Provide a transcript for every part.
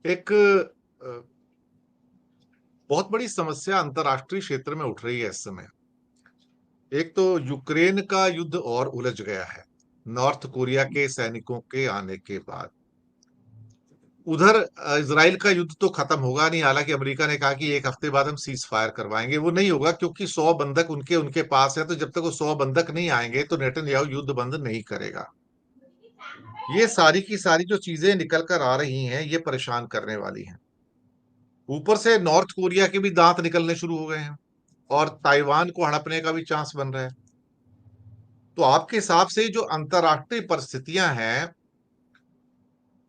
एक बहुत बड़ी समस्या अंतर्राष्ट्रीय क्षेत्र में उठ रही है इस समय। एक तो यूक्रेन का युद्ध और उलझ गया है नॉर्थ कोरिया के सैनिकों के आने के बाद। उधर इजराइल का युद्ध तो खत्म होगा नहीं। हालांकि अमेरिका ने कहा कि एक हफ्ते बाद हम सीज फायर करवाएंगे, वो नहीं होगा क्योंकि 100 बंधक उनके उनके पास है। तो जब तक वो 100 बंधक नहीं आएंगे तो नेतन्याहू युद्ध बंद नहीं करेगा। ये सारी की सारी जो चीजें निकल कर आ रही हैं ये परेशान करने वाली हैं। ऊपर से नॉर्थ कोरिया के भी दांत निकलने शुरू हो गए हैं और ताइवान को हड़पने का भी चांस बन रहा है। तो आपके हिसाब से जो अंतर्राष्ट्रीय परिस्थितियां हैं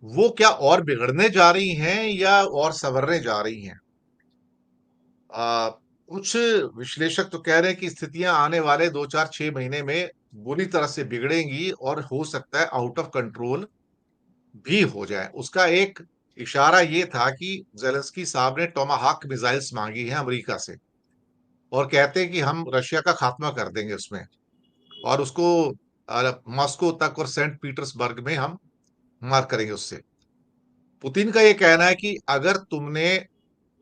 वो क्या और बिगड़ने जा रही हैं या और संवरने जा रही हैं? आ, कुछ विश्लेषक तो कह रहे हैं कि स्थितियां आने वाले 2 4 6 महीने में बुरी तरह से बिगड़ेंगी और हो सकता है आउट ऑफ कंट्रोल भी हो जाए। उसका एक इशारा ये था कि जेलेंस्की साहब ने टोमाहाक मिसाइल्स मांगी हैं अमेरिका से और कहते हैं कि हम रशिया का खात्मा कर देंगे उसमें, और उसको मॉस्को तक और सेंट पीटर्सबर्ग में हम मार करेंगे उससे। पुतिन का ये कहना है कि अगर तुमने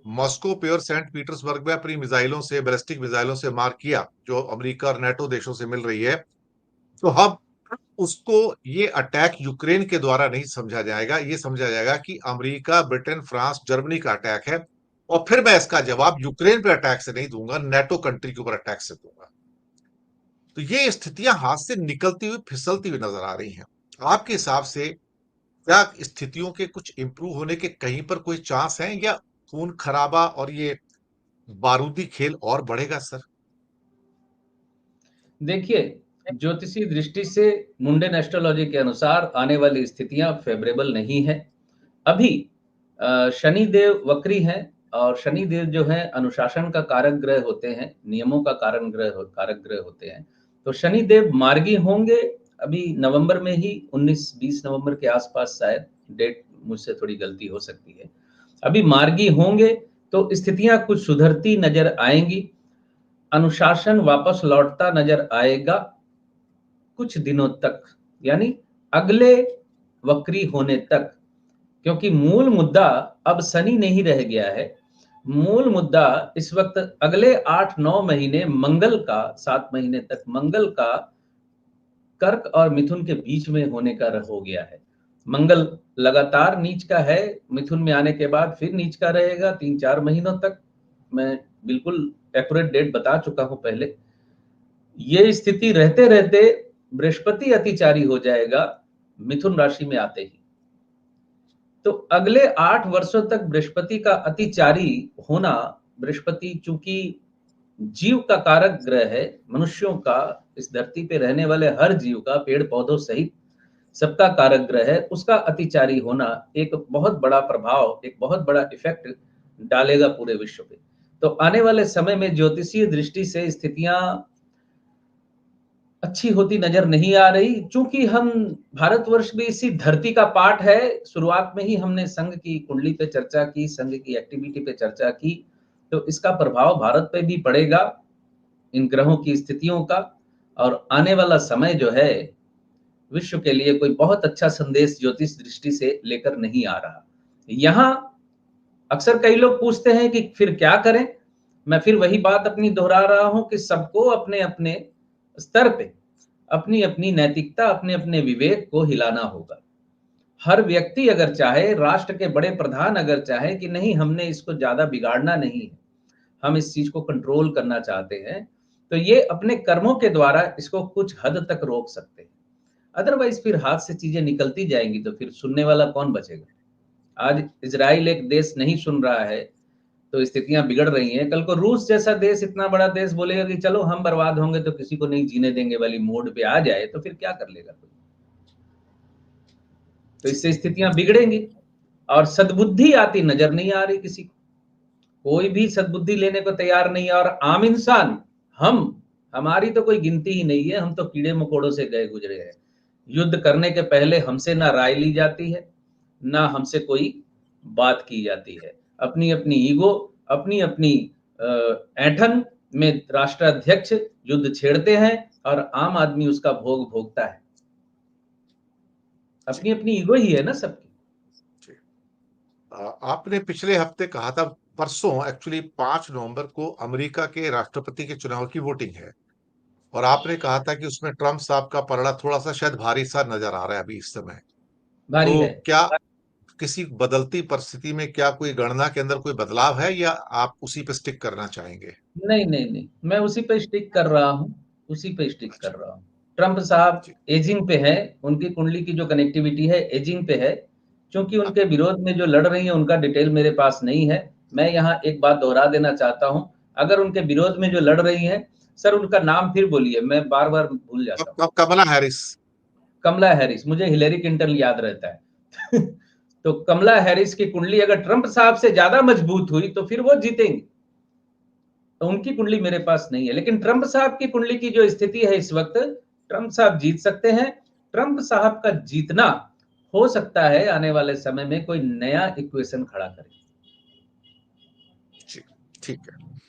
मॉस्को पे और सेंट पीटर्सबर्ग में अपनी मिसाइलों से, बैलिस्टिक मिसाइलों से मार किया जो अमेरिका और नेटो देशों से मिल रही है, तो हम उसको, ये अटैक यूक्रेन के द्वारा नहीं समझा जाएगा, ये समझा जाएगा कि अमेरिका, ब्रिटेन, फ्रांस, जर्मनी का अटैक है। और फिर मैं इसका जवाब यूक्रेन पे अटैक से नहीं दूंगा, नेटो कंट्री के ऊपर अटैक से दूंगा। तो ये स्थितियां हाथ से निकलती हुई, फिसलती हुई नजर आ रही हैं। आपके हिसाब से क्या स्थितियों के कुछ इंप्रूव होने के कहीं पर कोई चांस है, या खून खराबा और ये बारूदी खेल और बढ़ेगा सर? देखिए, ज्योतिषीय दृष्टि से मुंडेन एस्ट्रोलॉजी के अनुसार आने वाली स्थितियां फेवरेबल नहीं है। अभी शनि देव वक्री हैं और शनि देव जो है अनुशासन का कारक ग्रह होते हैं, नियमों का कारक ग्रह होते हैं। तो शनि देव मार्गी होंगे अभी नवंबर में ही, 19-20 नवंबर के आसपास शायद, डेट मुझसे थोड़ी गलती हो सकती है। अभी मार्गी होंगे तो स्थितियां कुछ सुधरती नजर आएंगी, अनुशासन वापस लौटता नजर आएगा कुछ दिनों तक, यानी अगले वक्री होने तक। क्योंकि मूल मुद्दा अब शनि नहीं रह गया है। मूल मुद्दा इस वक्त अगले 8-9 महीने मंगल का, 7 महीने तक मंगल का कर्क और मिथुन के बीच में होने का हो गया है। मंगल लगातार नीच का है, मिथुन में आने के बाद फिर नीच का रहेगा 3-4 महीनों तक। मैं बिल्कुल एक्यूरेट डेट बता चुका हूं पहले। ये स्थिति रहते रहते बृहस्पति अतिचारी हो जाएगा मिथुन राशि में आते ही। तो अगले 8 वर्षों तक बृहस्पति का अतिचारी होना, बृहस्पति चूंकि जीव का कारक ग्रह है, मनुष्यों का, इस धरती पे रहने वाले हर जीव का, पेड़ पौधों सहित सबका कारक ग्रह है, उसका अतिचारी होना एक बहुत बड़ा प्रभाव, एक बहुत बड़ा इफेक्ट डालेगा पूरे विश्व पे। तो आने वाले समय में ज्योतिषीय दृष्टि से स्थितियां अच्छी होती नजर नहीं आ रही। चूंकि हम, भारतवर्ष भी इसी धरती का पार्ट है। शुरुआत में ही हमने संघ की कुंडली पे चर्चा की, संघ की एक्टिविटी पे चर्चा की। तो इसका प्रभाव भारत पे भी पड़ेगा, इन ग्रहों की स्थितियों का। और आने वाला समय जो है विश्व के लिए कोई बहुत अच्छा संदेश ज्योतिष दृष्टि से लेकर नहीं आ रहा। यहाँ अक्सर कई लोग पूछते हैं कि फिर क्या करें। मैं फिर वही बात अपनी दोहरा रहा हूं कि सबको अपने अपने स्तर पे अपनी अपनी नैतिकता, अपने अपने विवेक को हिलाना होगा। हर व्यक्ति अगर चाहे, राष्ट्र के बड़े प्रधान अगर चाहे कि नहीं, हमने इसको ज्यादा बिगाड़ना नहीं है, हम इस चीज को कंट्रोल करना चाहते हैं, तो ये अपने कर्मों के द्वारा इसको कुछ हद तक रोक सकते हैं। अदरवाइज फिर हाथ से चीजें निकलती जाएंगी तो फिर सुनने वाला कौन बचेगा। आज इजराइल एक देश नहीं सुन रहा है तो स्थितियां बिगड़ रही हैं। कल को रूस जैसा देश, इतना बड़ा देश, बोलेगा कि चलो हम बर्बाद होंगे तो किसी को नहीं जीने देंगे वाली मोड पे आ जाए तो फिर क्या कर लेगा कोई। तो इससे स्थितियां बिगड़ेंगी और सद्बुद्धि आती नजर नहीं आ रही किसी को। कोई भी सद्बुद्धि लेने को तैयार नहीं है। और आम इंसान, हम, हमारी तो कोई गिनती ही नहीं है। हम तो कीड़े मकोड़ों से गए गुजरे हैं। युद्ध करने के पहले हमसे ना राय ली जाती है, ना हमसे कोई बात की जाती है। अपनी अपनी ईगो, अपनी अपनी ऐंठन में राष्ट्राध्यक्ष युद्ध छेड़ते हैं और आम आदमी उसका भोग भोगता है। जी। अपनी अपनी ईगो ही है ना सबकी। जी। आपने पिछले हफ्ते कहा था, परसों एक्चुअली 5 नवंबर को अमेरिका के राष्ट्रपति के चुनाव की वोटिंग है, और आपने कहा था कि उसमें ट्रंप साहब का पलड़ा थोड़ा-सा शायद भारी सा नज़र आ रहा है अभी इस समय। भारी तो है। क्या किसी बदलती परिस्थिति में क्या कोई गणना के अंदर कोई बदलाव है, या आप उसी पे स्टिक करना चाहेंगे? नहीं, नहीं, नहीं, मैं उसी पे स्टिक कर रहा हूँ, उसी पे स्टिक कर अच्छा, रहा हूँ। ट्रम्प साहब जी। एजिंग पे हैं, उनकी कुंडली की जो कनेक्टिविटी है एजिंग पे है, चूँकि हाँ, उनके विरोध में जो लड़ रही हैं उनका डिटेल मेरे पास नहीं है। मैं यहाँ एक बात दोहरा देना चाहता हूँ, अगर उनके विरोध में जो लड़ रही हैं, सर उनका नाम फिर बोलिए, मैं बार-बार भूल क जाता हूँ। क कमला हैरिस। कमला हैरिस, मुझे हिलेरी क्लिंटन याद रहता है। तो कमला हैरिस की कुंडली अगर ट्रम्प साहब से ज़्यादा मजबूत हुई, तो फिर वो जीतेंगी। तो उनकी कुंडली मेरे पास नहीं है, लेकिन ट्रम्प साहब की कुंडली की जो स्थिति है इस वक्त, ट्रम्प साहब जीत सकते हैं। ट्रम्प साहब का जीतना हो सकता है आने वाले समय में कोई नया इक्वेशन खड़ा करे। जी, ठीक है।